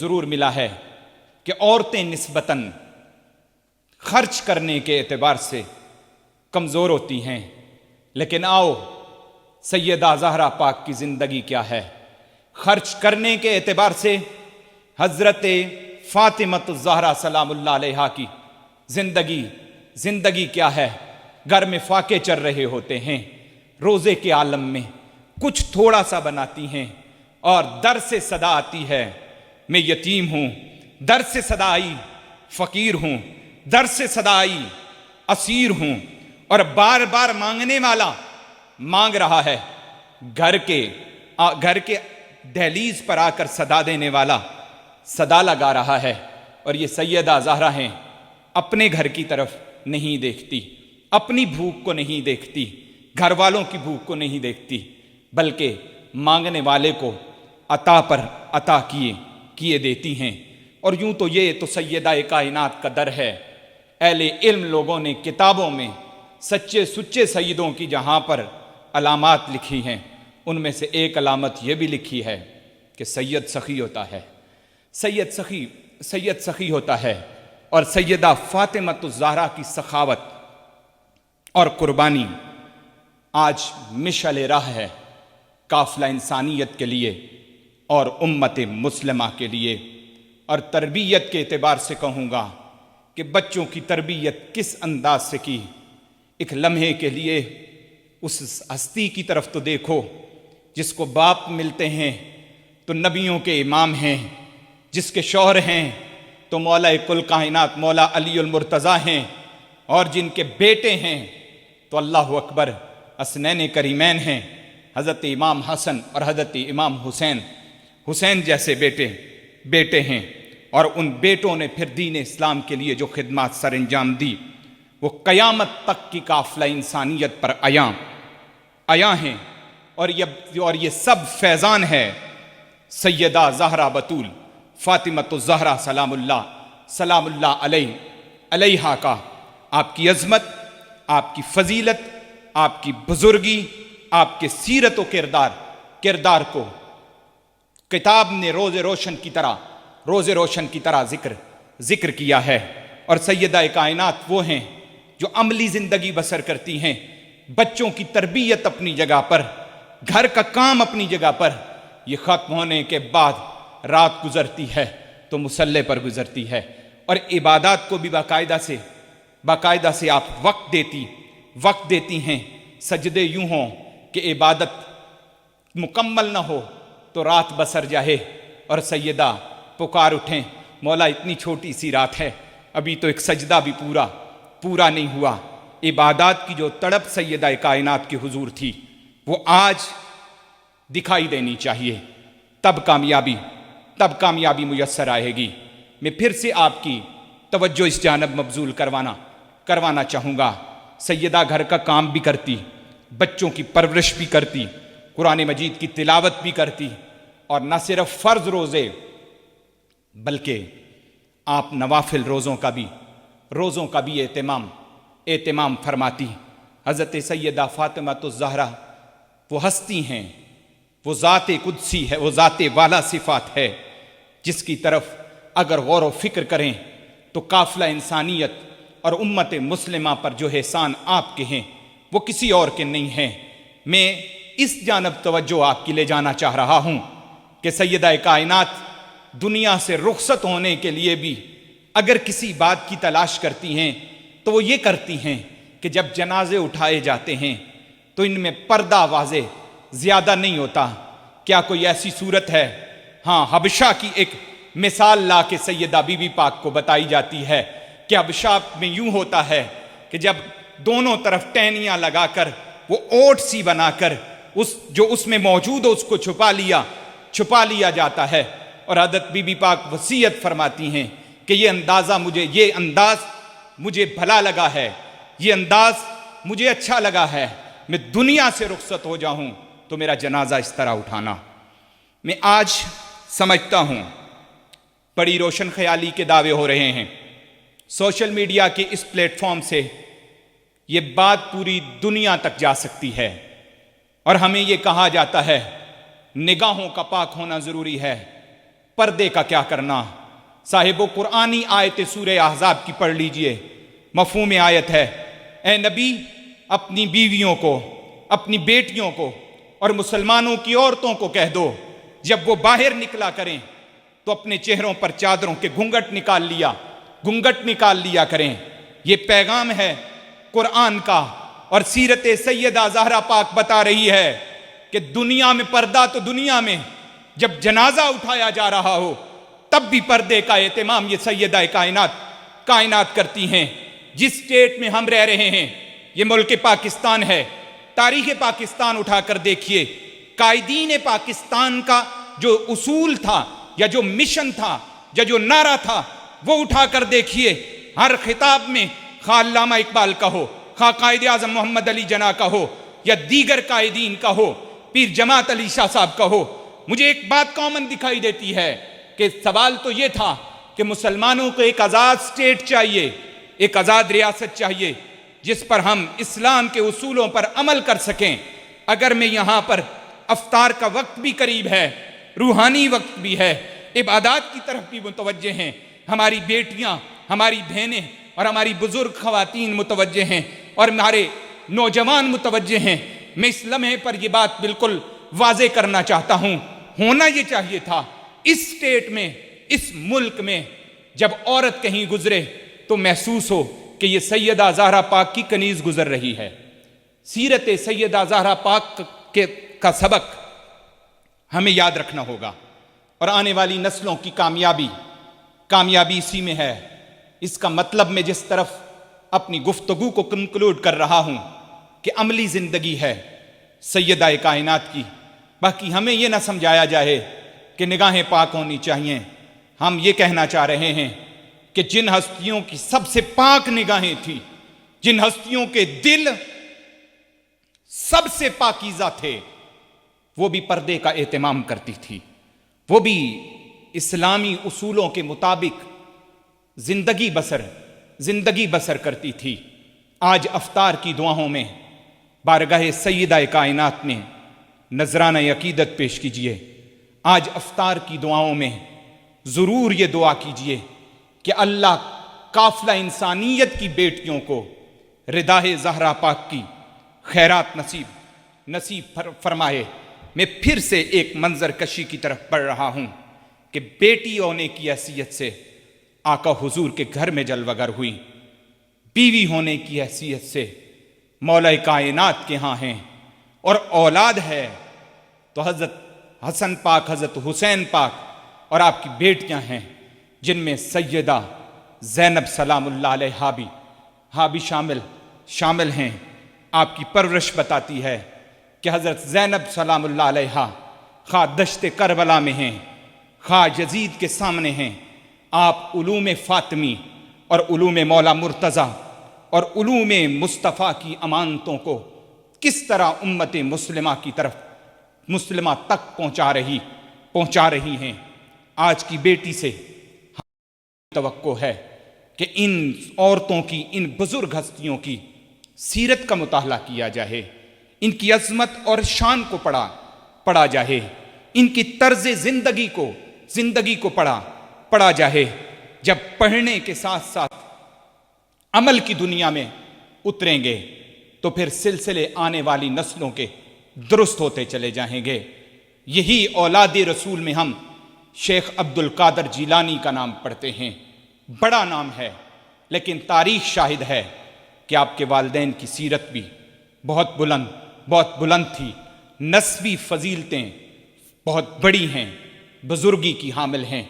ضرور ملا ہے کہ عورتیں نسبتاً خرچ کرنے کے اعتبار سے کمزور ہوتی ہیں، لیکن آؤ سیدہ زہرا پاک کی زندگی کیا ہے۔ خرچ کرنے کے اعتبار سے حضرت فاطمۃ الزہرا سلام اللہ علیہا کی زندگی کیا ہے۔ گھر میں فاقے چل رہے ہوتے ہیں، روزے کے عالم میں کچھ تھوڑا سا بناتی ہیں اور در سے صدا آتی ہے، میں یتیم ہوں، در سے صدا آئی فقیر ہوں، در سے صدا آئی اسیر ہوں، اور بار بار مانگنے والا مانگ رہا ہے، گھر کے دہلیز پر آ کر صدا دینے والا صدا لگا رہا ہے۔ اور یہ سیدہ زہرا ہیں، اپنے گھر کی طرف نہیں دیکھتی، اپنی بھوک کو نہیں دیکھتی، گھر والوں کی بھوک کو نہیں دیکھتی، بلکہ مانگنے والے کو عطا پر عطا کیے دیتی ہیں۔ اور یوں تو یہ تو سیدہ کائنات کا در ہے۔ اہل علم لوگوں نے کتابوں میں سچے سیدوں کی جہاں پر علامات لکھی ہیں، ان میں سے ایک علامت یہ بھی لکھی ہے کہ سید سخی ہوتا ہے، سید سخی ہوتا ہے۔ اور سیدہ فاطمۃ الزہرا کی سخاوت اور قربانی آج مشعل راہ ہے قافلہ انسانیت کے لیے اور امت مسلمہ کے لیے۔ اور تربیت کے اعتبار سے کہوں گا کہ بچوں کی تربیت کس انداز سے کی۔ ایک لمحے کے لیے اس ہستی کی طرف تو دیکھو جس کو باپ ملتے ہیں تو نبیوں کے امام ہیں، جس کے شوہر ہیں تو مولا کل کائنات مولا علی المرتضیٰ ہیں، اور جن کے بیٹے ہیں تو اللہ اکبر حسنین کریمین ہیں، حضرت امام حسن اور حضرت امام حسین جیسے بیٹے ہیں۔ اور ان بیٹوں نے پھر دین اسلام کے لیے جو خدمات سر انجام دی وہ قیامت تک کی قافلہ انسانیت پر عیاں ہیں۔ اور یہ سب فیضان ہے سیدہ زہرا بطول فاطمۃ الزہرا سلام اللہ علیہا کا۔ آپ کی عظمت، آپ کی فضیلت، آپ کی بزرگی، آپ کے سیرت و کردار کو کتاب نے روز روشن کی طرح ذکر کیا ہے۔ اور سیدہ کائنات وہ ہیں جو عملی زندگی بسر کرتی ہیں، بچوں کی تربیت اپنی جگہ پر، گھر کا کام اپنی جگہ پر، یہ ختم ہونے کے بعد رات گزرتی ہے تو مصلے پر گزرتی ہے۔ اور عبادات کو بھی باقاعدہ سے آپ وقت دیتی ہیں۔ سجدے یوں ہوں کہ عبادت مکمل نہ ہو تو رات بسر جائے، اور سیدہ پکار اٹھیں، مولا اتنی چھوٹی سی رات ہے، ابھی تو ایک سجدہ بھی پورا نہیں ہوا۔ عبادات کی جو تڑپ سیدہ کائنات کی حضور تھی وہ آج دکھائی دینی چاہیے، تب کامیابی میسر آئے گی۔ میں پھر سے آپ کی توجہ اس جانب مبذول کروانا چاہوں گا۔ سیدہ گھر کا کام بھی کرتی، بچوں کی پرورش بھی کرتی، قرآن مجید کی تلاوت بھی کرتی، اور نہ صرف فرض روزے بلکہ آپ نوافل روزوں کا بھی اہتمام فرماتی۔ حضرت سیدہ فاطمۃ الزہرا وہ ہستی ہیں، وہ ذات قدسی ہے، وہ ذات والا صفات ہے جس کی طرف اگر غور و فکر کریں تو قافلہ انسانیت اور امت مسلمہ پر جو احسان آپ کے ہیں وہ کسی اور کے نہیں ہیں۔ میں اس جانب توجہ آپ کی لے جانا چاہ رہا ہوں کہ سیدہ کائنات دنیا سے رخصت ہونے کے لیے بھی اگر کسی بات کی تلاش کرتی ہیں تو وہ یہ کرتی ہیں کہ جب جنازے اٹھائے جاتے ہیں تو ان میں پردہ واضح زیادہ نہیں ہوتا۔ کیا کوئی ایسی صورت ہے؟ ہاں، حبشہ کی ایک مثال لا کے سیدہ بی بی پاک کو بتائی جاتی ہے کہ حبشہ میں یوں ہوتا ہے کہ جب دونوں طرف ٹہنیاں لگا کر وہ اوٹ سی بنا کر جو اس میں موجود ہو اس کو چھپا لیا جاتا ہے، اور حضرت بی بی پاک وصیت فرماتی ہیں کہ یہ انداز مجھے بھلا لگا ہے، یہ انداز مجھے اچھا لگا ہے، میں دنیا سے رخصت ہو جاؤں تو میرا جنازہ اس طرح اٹھانا۔ میں آج سمجھتا ہوں بڑی روشن خیالی کے دعوے ہو رہے ہیں، سوشل میڈیا کے اس پلیٹ فارم سے یہ بات پوری دنیا تک جا سکتی ہے، اور ہمیں یہ کہا جاتا ہے نگاہوں کا پاک ہونا ضروری ہے، پردے کا کیا کرنا؟ صاحب و قرآنی آیت سورہ احزاب کی پڑھ لیجئے، مفہوم آیت ہے، اے نبی اپنی بیویوں کو، اپنی بیٹیوں کو اور مسلمانوں کی عورتوں کو کہہ دو جب وہ باہر نکلا کریں تو اپنے چہروں پر چادروں کے گھونگھٹ نکال لیا کریں۔ یہ پیغام ہے قرآن کا، اور سیرت سیدہ زہرا پاک بتا رہی ہے کہ دنیا میں پردہ تو دنیا میں، جب جنازہ اٹھایا جا رہا ہو تب بھی پردے کا اہتمام یہ سیدہ کائنات کرتی ہیں۔ جس اسٹیٹ میں ہم رہ رہے ہیں یہ ملک پاکستان ہے، تاریخ پاکستان اٹھا کر دیکھیے، قائدین پاکستان کا جو اصول تھا یا جو مشن تھا یا جو نعرہ تھا وہ اٹھا کر دیکھیے۔ ہر خطاب میں خواہ علامہ اقبال کا ہو، خواہ قائد اعظم محمد علی جناح کا ہو یا دیگر قائدین کا ہو، پیر جماعت علی شاہ صاحب کا ہو، مجھے ایک بات کامن دکھائی دیتی ہے کہ سوال تو یہ تھا کہ مسلمانوں کو ایک آزاد اسٹیٹ چاہیے، ایک آزاد ریاست چاہیے جس پر ہم اسلام کے اصولوں پر عمل کر سکیں۔ اگر میں یہاں پر افطار کا وقت بھی قریب ہے، روحانی وقت بھی ہے، عبادات کی طرف بھی متوجہ ہیں، ہماری بیٹیاں، ہماری بہنیں اور ہماری بزرگ خواتین متوجہ ہیں اور ہمارے نوجوان متوجہ ہیں، میں اس لمحے پر یہ بات بالکل واضح کرنا چاہتا ہوں، ہونا یہ چاہیے تھا اس اسٹیٹ میں، اس ملک میں جب عورت کہیں گزرے تو محسوس ہو کہ یہ سیدہ زہرا پاک کی کنیز گزر رہی ہے۔ سیرت سیدہ زہرا پاک کا سبق ہمیں یاد رکھنا ہوگا، اور آنے والی نسلوں کی کامیابی اسی میں ہے۔ اس کا مطلب میں جس طرف اپنی گفتگو کو کنکلوڈ کر رہا ہوں کہ عملی زندگی ہے سیدہ کائنات کی، باقی ہمیں یہ نہ سمجھایا جائے کہ نگاہیں پاک ہونی چاہیے۔ ہم یہ کہنا چاہ رہے ہیں کہ جن ہستیوں کی سب سے پاک نگاہیں تھیں، جن ہستیوں کے دل سب سے پاکیزہ تھے، وہ بھی پردے کا اہتمام کرتی تھی، وہ بھی اسلامی اصولوں کے مطابق زندگی بسر کرتی تھی۔ آج افطار کی دعاؤں میں بارگاہ سیدہ کائنات میں نذرانہ عقیدت پیش کیجئے۔ آج افطار کی دعاؤں میں ضرور یہ دعا کیجئے کہ اللہ قافلہ انسانیت کی بیٹیوں کو رداء زہرا پاک کی خیرات نصیب فرمائے۔ میں پھر سے ایک منظر کشی کی طرف بڑھ رہا ہوں کہ بیٹی ہونے کی حیثیت سے آقا حضور کے گھر میں جلوہ گر ہوئی، بیوی ہونے کی حیثیت سے مولا کائنات کے ہاں ہیں، اور اولاد ہے تو حضرت حسن پاک، حضرت حسین پاک اور آپ کی بیٹیاں ہیں، جن میں سیدہ زینب سلام اللہ علیہا بھی شامل ہیں۔ آپ کی پرورش بتاتی ہے کہ حضرت زینب سلام اللہ علیہا خواہ دشت کربلا میں ہیں، خواہ یزید کے سامنے ہیں، آپ علوم فاطمی اور علوم مولا مرتضیٰ اور علوم مصطفیٰ کی امانتوں کو کس طرح امت مسلمہ تک پہنچا رہی ہیں۔ آج کی بیٹی سے توقع ہے کہ ان عورتوں کی، ان بزرگ ہستیوں کی سیرت کا مطالعہ کیا جائے، ان کی عظمت اور شان کو پڑھا جائے، ان کی طرز زندگی کو پڑھا جائے۔ جب پڑھنے کے ساتھ ساتھ عمل کی دنیا میں اتریں گے تو پھر سلسلے آنے والی نسلوں کے درست ہوتے چلے جائیں گے۔ یہی اولاد رسول میں ہم شیخ عبد القادر جیلانی کا نام پڑھتے ہیں، بڑا نام ہے، لیکن تاریخ شاہد ہے کہ آپ کے والدین کی سیرت بھی بہت بلند تھی، نسبی فضیلتیں بہت بڑی ہیں، بزرگی کی حامل ہیں،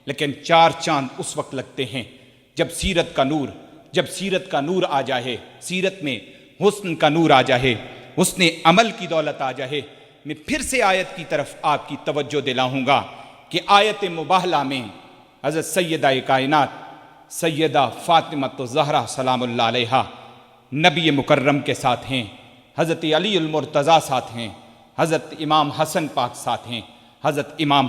لیکن چار چاند اس وقت لگتے ہیں جب سیرت کا نور آ جائے، سیرت میں حسن کا نور آ جائے، حسن عمل کی دولت آ جائے۔ میں پھر سے آیت کی طرف آپ کی توجہ دلاؤں گا کہ آیت مباہلہ میں حضرت سیدہ کائنات سیدہ فاطمہ الزہرا سلام اللہ علیہا نبی مکرم کے ساتھ ہیں، حضرت علی المرتضیٰ ساتھ ہیں، حضرت امام حسن پاک ساتھ ہیں، حضرت امام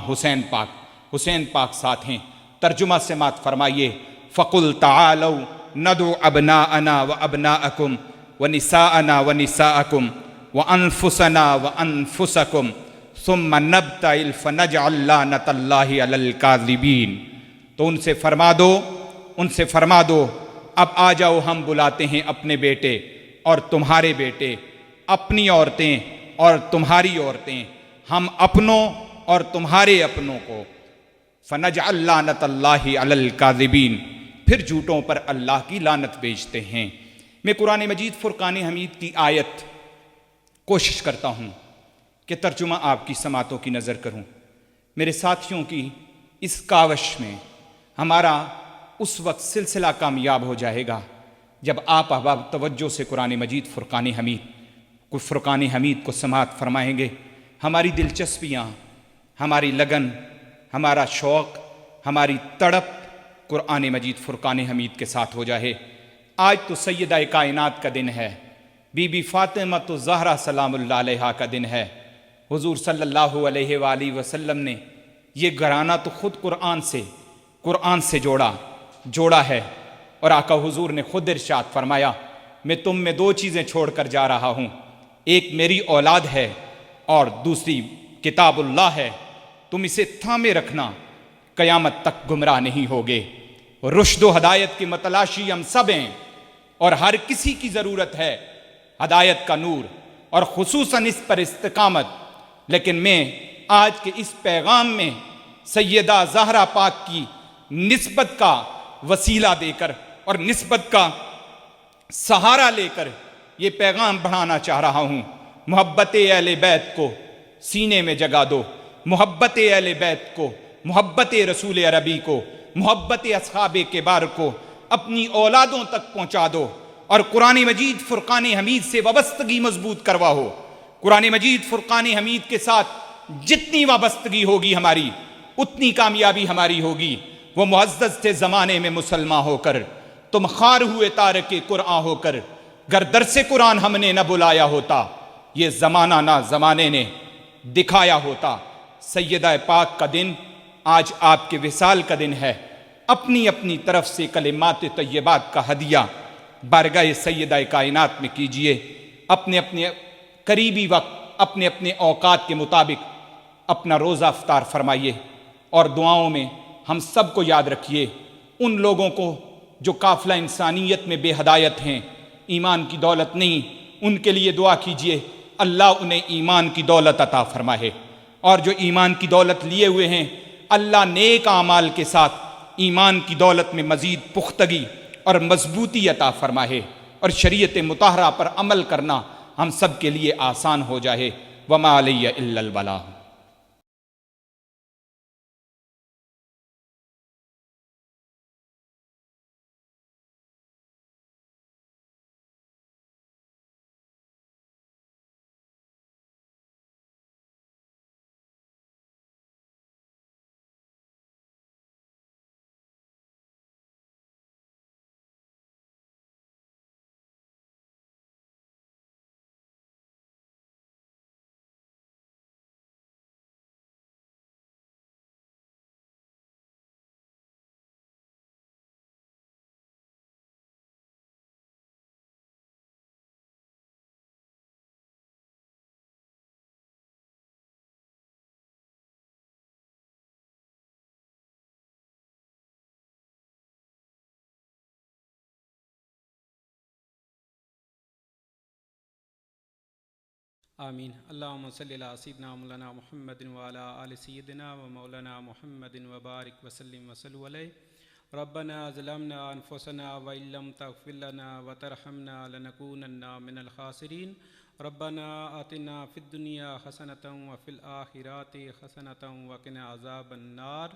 حسین پاک ساتھ ہیں۔ ترجمہ سماعت فرمائیے، فَقُلْ تَعَالَوْا نَدْعُ أَبْنَاءَنَا وَأَبْنَاءَكُمْ وَنِسَاءَنَا وَنِسَاءَكُمْ وَأَنفُسَنَا وَأَنفُسَكُمْ ثم نبتہل فنجعل لعنۃ اللہ علی الکاذبین۔ تو ان سے فرما دو اب آ جاؤ، ہم بلاتے ہیں اپنے بیٹے اور تمہارے بیٹے، اپنی عورتیں اور تمہاری عورتیں، ہم اپنوں اور تمہارے اپنوں کو، فنجعل لعنۃ اللہ علی الکاذبین، پھر جھوٹوں پر اللہ کی لعنت بھیجتے ہیں۔ میں قرآن مجید فرقان حمید کی آیت کوشش کرتا ہوں کہ ترجمہ آپ کی سماعتوں کی نظر کروں۔ میرے ساتھیوں کی اس کاوش میں ہمارا اس وقت سلسلہ کامیاب ہو جائے گا جب آپ احباب توجہ سے قرآن مجید فرقان حمید کو سماعت فرمائیں گے۔ ہماری دلچسپیاں، ہماری لگن، ہمارا شوق، ہماری تڑپ قرآن مجید فرقان حمید کے ساتھ ہو جائے۔ آج تو سیدہ کائنات کا دن ہے، بی بی فاطمہ الزہرا سلام اللہ علیہا کا دن ہے۔ حضور صلی اللہ علیہ وآلہ وسلم نے یہ گھرانہ تو خود قرآن سے جوڑا ہے، اور آقا حضور نے خود ارشاد فرمایا، میں تم میں دو چیزیں چھوڑ کر جا رہا ہوں، ایک میری اولاد ہے اور دوسری کتاب اللہ ہے، تم اسے تھامے رکھنا، قیامت تک گمراہ نہیں ہوگے۔ رشد و ہدایت کی متلاشی ہم سب ہیں، اور ہر کسی کی ضرورت ہے ہدایت کا نور اور خصوصاً اس پر استقامت۔ لیکن میں آج کے اس پیغام میں سیدہ زہرا پاک کی نسبت کا وسیلہ دے کر اور نسبت کا سہارا لے کر یہ پیغام بڑھانا چاہ رہا ہوں۔ محبت اہل بیت کو سینے میں جگا دو، محبت اہل بیت کو، محبت رسول عربی کو، محبت اصحاب کبار کو اپنی اولادوں تک پہنچا دو، اور قرآن مجید فرقان حمید سے وابستگی مضبوط کرواؤ۔ قرآن مجید فرقان حمید کے ساتھ جتنی وابستگی ہوگی ہماری، اتنی کامیابی ہماری ہوگی۔ وہ معزز تھے زمانے میں مسلمان ہو کر، تم خوار ہوئے تارک قرآن ہو کر، گر درس قرآن ہم نے نہ بلایا ہوتا، یہ زمانہ نہ زمانے نے دکھایا ہوتا۔ سیدہ پاک کا دن آج آپ کے وصال کا دن ہے۔ اپنی اپنی طرف سے کلمات طیبات کا ہدیہ بارگاہ سیدہ کائنات میں کیجئے۔ اپنے اپنے قریبی وقت، اپنے اپنے اوقات کے مطابق اپنا روزہ افطار فرمائیے، اور دعاؤں میں ہم سب کو یاد رکھیے ان لوگوں کو جو قافلہ انسانیت میں بے ہدایت ہیں، ایمان کی دولت نہیں، ان کے لیے دعا کیجئے اللہ انہیں ایمان کی دولت عطا فرمائے، اور جو ایمان کی دولت لیے ہوئے ہیں اللہ نیک اعمال کے ساتھ ایمان کی دولت میں مزید پختگی اور مضبوطی عطا فرمائے، اور شریعت مطہرہ پر عمل کرنا ہم سب کے لیے آسان ہو جائے۔ وما علی الا البلاغ۔ آمین۔ اللہم صلی علی سیدنا مولانا محمد وعلی آل سیدنا و مولانا محمد وبارک وسلم وصلو علیہ۔ ربنا ظلمنا انفسنا وإن لم تغفر لنا وترحمنا لنکونن من الخاسرین۔ ربنا آتنا فی الدنیا حسنۃ وفی الآخرات حسنۃ وقنا عذاب النار۔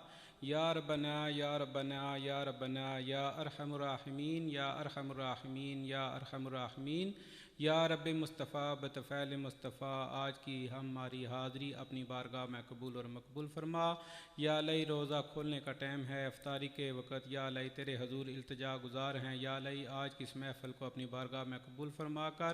یا ربنا یا ربنا یا ربنا یا ارحم الراحمین یا ارحم الراحمین یا ارحم الراحمین۔ یا رب مصطفیٰ بطفیل مصطفیٰ، آج کی ہماری حاضری اپنی بارگاہ میں قبول اور مقبول فرما۔ یا اللہ روزہ کھولنے کا ٹائم ہے، افطاری کے وقت، یا اللہ تیرے حضور التجا گزار ہیں، یا اللہ آج کی اس محفل کو اپنی بارگاہ میں قبول فرما کر